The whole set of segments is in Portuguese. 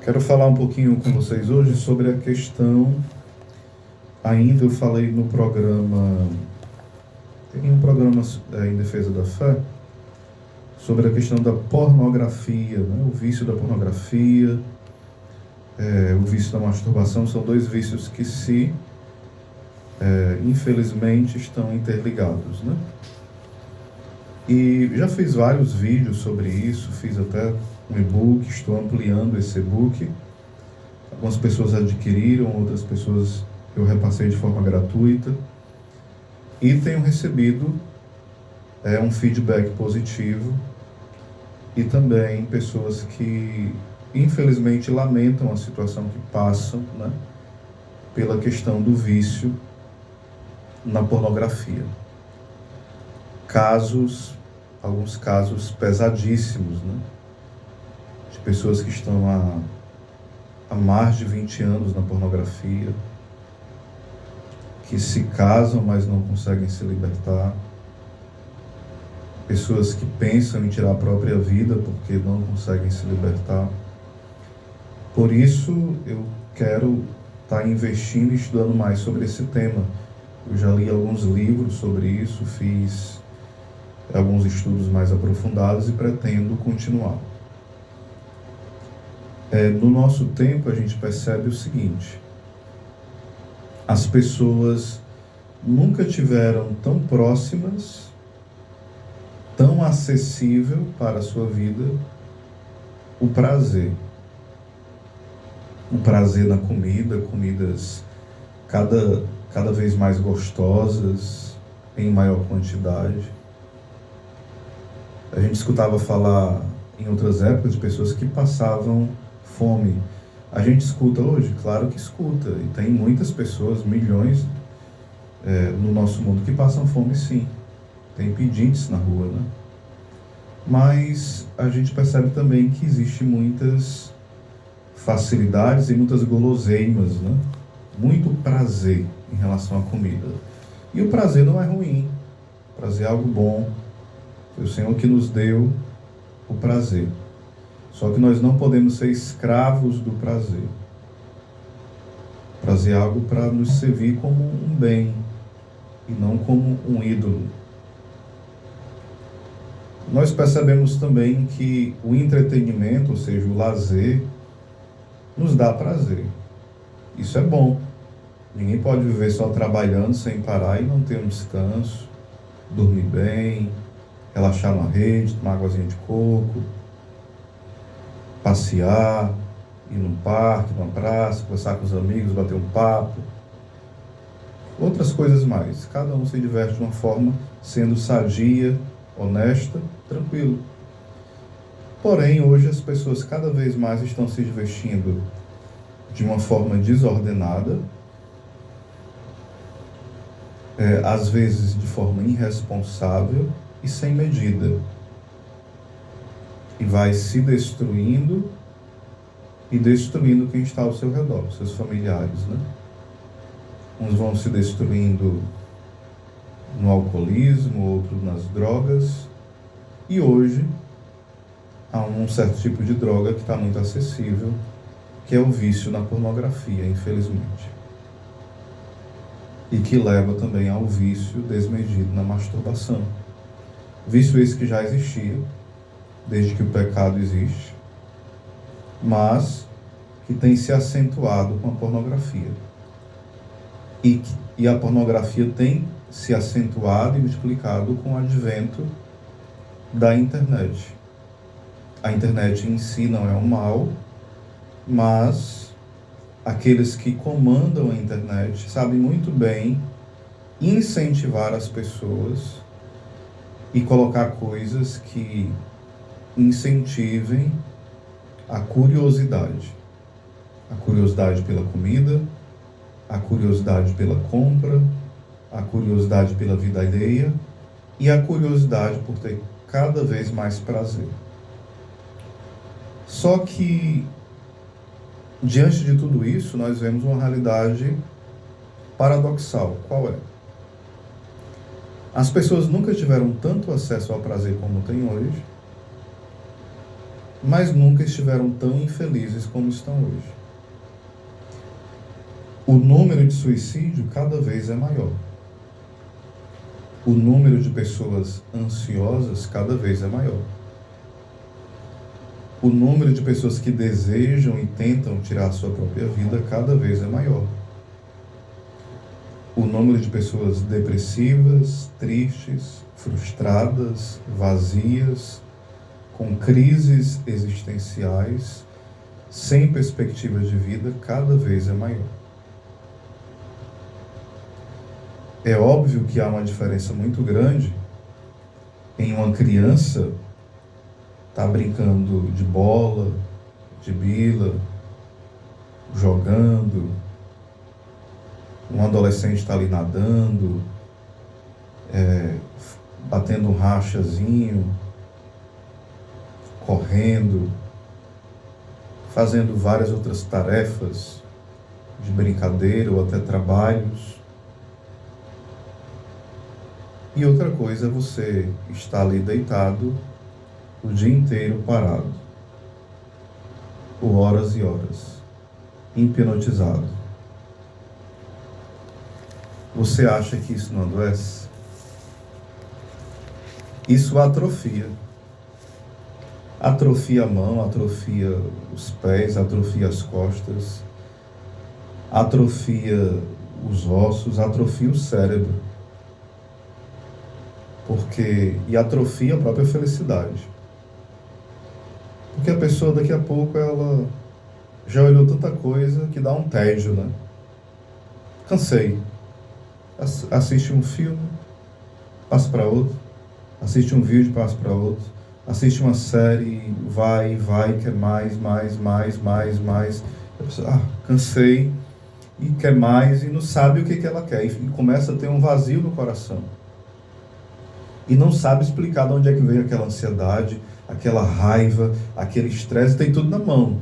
Quero falar um pouquinho com vocês hoje sobre a questão, ainda eu falei no programa, tem um programa em defesa da fé, sobre a questão da pornografia, né? O vício da pornografia, o vício da masturbação, são dois vícios que infelizmente, estão interligados, né? E já fiz vários vídeos sobre isso, fiz até um e-book, estou ampliando esse e-book. Algumas pessoas adquiriram, outras pessoas eu repassei de forma gratuita. E tenho recebido um feedback positivo e também pessoas que infelizmente lamentam a situação que passam, né, pela questão do vício na pornografia. Alguns casos pesadíssimos, né, de pessoas que estão há mais de 20 anos na pornografia, que se casam, mas não conseguem se libertar. Pessoas que pensam em tirar a própria vida porque não conseguem se libertar. Por isso, eu quero estar investindo e estudando mais sobre esse tema. Eu já li alguns livros sobre isso, fiz alguns estudos mais aprofundados e pretendo continuar. No nosso tempo, a gente percebe o seguinte: as pessoas nunca tiveram tão próximas, tão acessível para a sua vida o prazer. O prazer na comida, comidas cada vez mais gostosas, em maior quantidade. A gente escutava falar em outras épocas de pessoas que passavam fome. A gente escuta hoje? Claro que escuta. E tem muitas pessoas, milhões, no nosso mundo que passam fome, sim. Tem pedintes na rua, né? Mas a gente percebe também que existe muitas facilidades e muitas guloseimas, né? Muito prazer em relação à comida. E o prazer não é ruim. O prazer é algo bom. Foi o Senhor que nos deu o prazer. Só que nós não podemos ser escravos do prazer. O prazer é algo para nos servir como um bem e não como um ídolo. Nós percebemos também que o entretenimento, ou seja, o lazer, nos dá prazer. Isso é bom. Ninguém pode viver só trabalhando sem parar e não ter um descanso, dormir bem, relaxar na rede, tomar águazinha de coco, passear, ir num parque, numa praça, conversar com os amigos, bater um papo. Outras coisas mais. Cada um se diverte de uma forma, sendo sadia, honesta, tranquilo. Porém, hoje as pessoas cada vez mais estão se divertindo de uma forma desordenada, às vezes de forma irresponsável e sem medida. E vai se destruindo e destruindo quem está ao seu redor, seus familiares, né? Uns vão se destruindo no alcoolismo, outros nas drogas. E hoje há um certo tipo de droga que está muito acessível, que é o vício na pornografia, infelizmente. E que leva também ao vício desmedido na masturbação. Vício esse que já existia, desde que o pecado existe, mas que tem se acentuado com a pornografia. E a pornografia tem se acentuado e multiplicado com o advento da internet. A internet em si não é um mal, mas aqueles que comandam a internet sabem muito bem incentivar as pessoas e colocar coisas que incentivem a curiosidade. A curiosidade pela comida, a curiosidade pela compra, a curiosidade pela vida alheia e a curiosidade por ter cada vez mais prazer. Só que, diante de tudo isso, nós vemos uma realidade paradoxal. Qual é? As pessoas nunca tiveram tanto acesso ao prazer como têm hoje, mas nunca estiveram tão infelizes como estão hoje. O número de suicídio cada vez é maior. O número de pessoas ansiosas cada vez é maior. O número de pessoas que desejam e tentam tirar a sua própria vida cada vez é maior. O número de pessoas depressivas, tristes, frustradas, vazias, com crises existenciais, sem perspectiva de vida, cada vez é maior. É óbvio que há uma diferença muito grande em uma criança estar brincando de bola, de bila, jogando, um adolescente está ali nadando, batendo um rachazinho, correndo, fazendo várias outras tarefas de brincadeira ou até trabalhos. E outra coisa é você estar ali deitado o dia inteiro parado, por horas e horas, hipnotizado. Você acha que isso não adoece? Isso atrofia. Atrofia a mão, atrofia os pés, atrofia as costas, atrofia os ossos, atrofia o cérebro. E atrofia a própria felicidade. Porque a pessoa daqui a pouco ela já olhou tanta coisa que dá um tédio, né? Cansei. Assiste um filme, passa para outro. Assiste um vídeo, passa para outro. Assiste uma série, vai, quer mais. A pessoa, cansei, e quer mais, e não sabe o que ela quer. E começa a ter um vazio no coração. E não sabe explicar de onde é que veio aquela ansiedade, aquela raiva, aquele estresse, tem tudo na mão.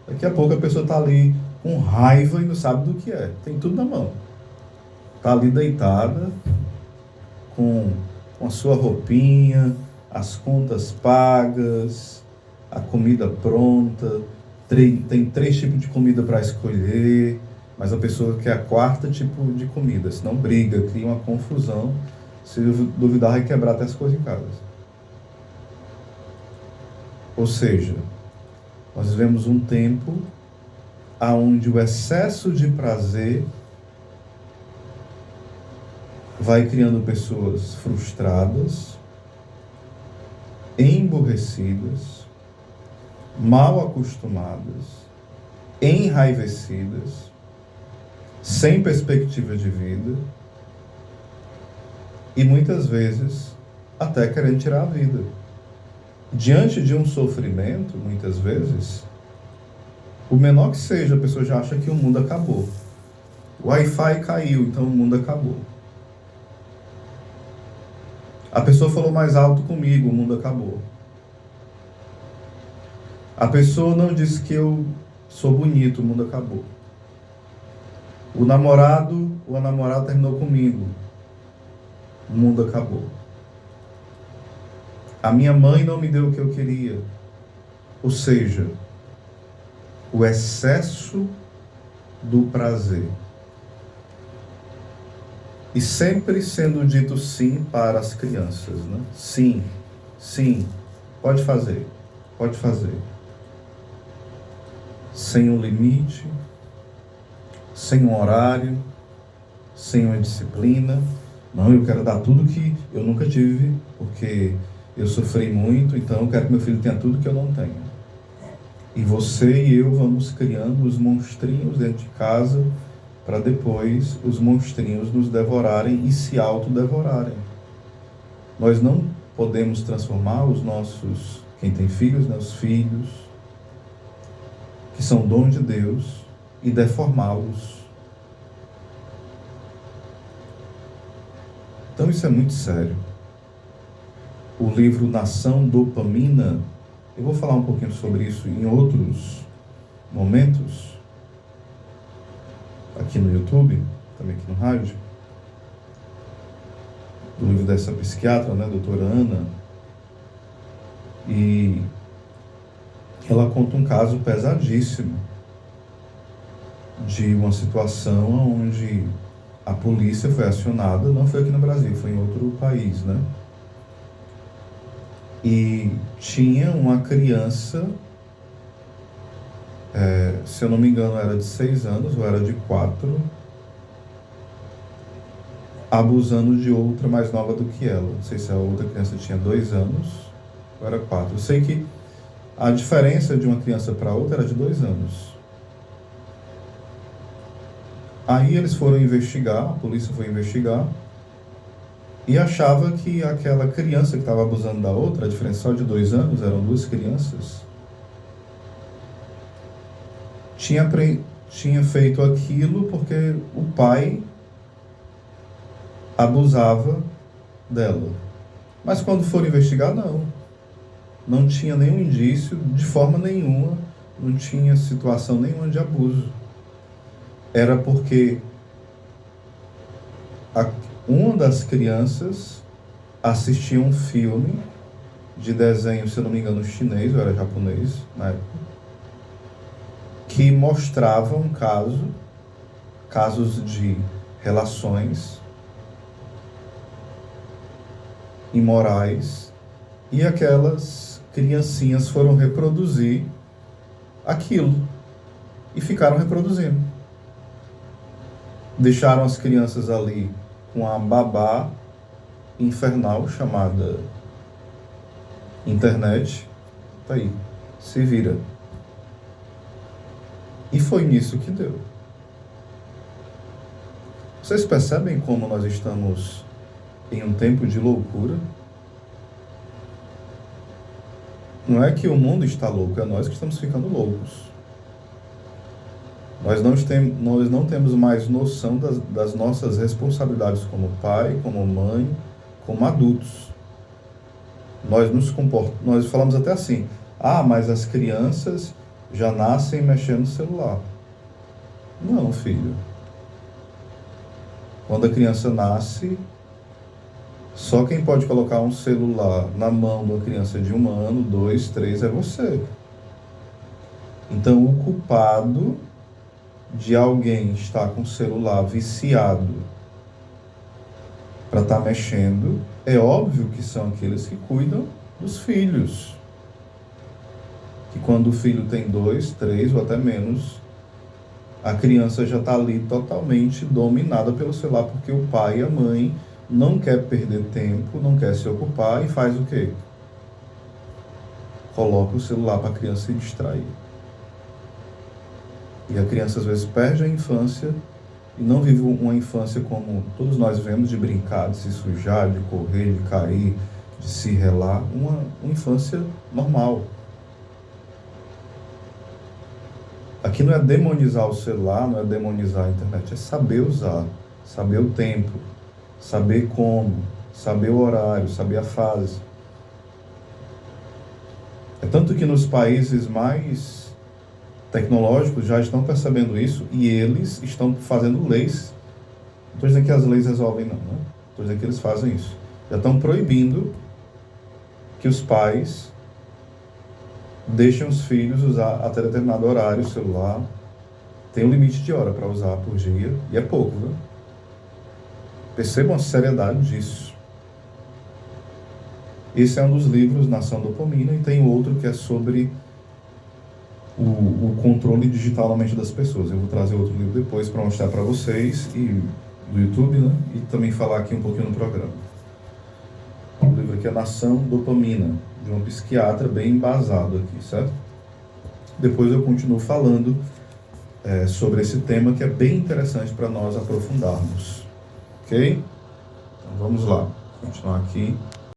Daqui a pouco a pessoa está ali com raiva e não sabe do que é. Tem tudo na mão. Está ali deitada, com a sua roupinha, as contas pagas, a comida pronta, tem 3 tipos de comida para escolher, mas a pessoa quer a 4º tipo de comida, senão briga, cria uma confusão. Se duvidar, vai quebrar até as coisas em casa. Ou seja, nós vivemos um tempo onde o excesso de prazer vai criando pessoas frustradas, emburrecidas, mal acostumadas, enraivecidas, sem perspectiva de vida e muitas vezes até querendo tirar a vida. Diante de um sofrimento, muitas vezes, o menor que seja, a pessoa já acha que o mundo acabou. O Wi-Fi caiu, então o mundo acabou. A pessoa falou mais alto comigo, o mundo acabou. A pessoa não disse que eu sou bonito, o mundo acabou. O namorado ou a namorada terminou comigo, o mundo acabou. A minha mãe não me deu o que eu queria. Ou seja, o excesso do prazer. E sempre sendo dito sim para as crianças, né? Sim, pode fazer. Sem um limite, sem um horário, sem uma disciplina. Não, eu quero dar tudo que eu nunca tive, porque eu sofri muito, então eu quero que meu filho tenha tudo que eu não tenho. E você e eu vamos criando os monstrinhos dentro de casa, para depois os monstrinhos nos devorarem e se autodevorarem. Nós não podemos transformar os nossos, quem tem filhos, né, os filhos, que são dom de Deus, e deformá-los. Então isso é muito sério. O livro Nação Dopamina, eu vou falar um pouquinho sobre isso em outros momentos, aqui no YouTube, também aqui no rádio, do livro dessa psiquiatra, né, doutora Ana. E ela conta um caso pesadíssimo de uma situação onde a polícia foi acionada, não foi aqui no Brasil, foi em outro país, né? E tinha uma criança, se eu não me engano era de 6 anos ou era de 4, abusando de outra mais nova do que ela. Não sei se a outra criança tinha 2 anos ou era 4. Eu sei que a diferença de uma criança para outra era de 2 anos. Aí eles foram investigar, a polícia foi investigar, e achava que aquela criança que estava abusando da outra, a diferença só de 2 anos, eram 2 crianças, tinha feito aquilo porque o pai abusava dela. Mas quando foram investigar, não tinha nenhum indício, de forma nenhuma, não tinha situação nenhuma de abuso. Era porque uma das crianças assistia um filme de desenho, se eu não me engano, chinês, ou era japonês, na época, que mostrava casos de relações imorais, e aquelas criancinhas foram reproduzir aquilo e ficaram reproduzindo. Deixaram as crianças ali com a babá infernal chamada internet. Tá aí, se vira. E foi nisso que deu. Vocês percebem como nós estamos em um tempo de loucura? Não é que o mundo está louco, é nós que estamos ficando loucos. Nós não temos mais noção das nossas responsabilidades como pai, como mãe, como adultos. Nós falamos até assim, mas as crianças já nascem mexendo no celular. Não, filho. Quando a criança nasce, só quem pode colocar um celular na mão de uma criança de 1 ano, 2, 3 é você. Então, o culpado de alguém estar com o celular viciado para estar mexendo, é óbvio que são aqueles que cuidam dos filhos. Que quando o filho tem 2, 3 ou até menos, a criança já está ali totalmente dominada pelo celular, porque o pai e a mãe não quer perder tempo, não quer se ocupar e faz o quê? Coloca o celular para a criança se distrair. E a criança às vezes perde a infância e não vive uma infância como todos nós vemos, de brincar, de se sujar, de correr, de cair, de se relar. Uma infância normal. Aqui não é demonizar o celular, não é demonizar a internet, é saber usar, saber o tempo, saber como, saber o horário, saber a fase. É tanto que nos países mais tecnológicos já estão percebendo isso e eles estão fazendo leis. Não estou dizendo que as leis resolvem não, né? Estou dizendo que eles fazem isso. Já estão proibindo que os pais deixem os filhos usar até determinado horário o celular. Tem um limite de hora para usar por dia e é pouco, né? Percebam a seriedade disso. Esse é um dos livros, Nação Dopamina, e tem outro que é sobre o controle digital na mente das pessoas. Eu vou trazer outro livro depois para mostrar para vocês, e do YouTube, né? E também falar aqui um pouquinho no programa. O livro aqui é Nação Dopamina, de um psiquiatra bem embasado aqui, certo? Depois eu continuo falando sobre esse tema que é bem interessante para nós aprofundarmos. Ok? Então vamos lá, continuar aqui.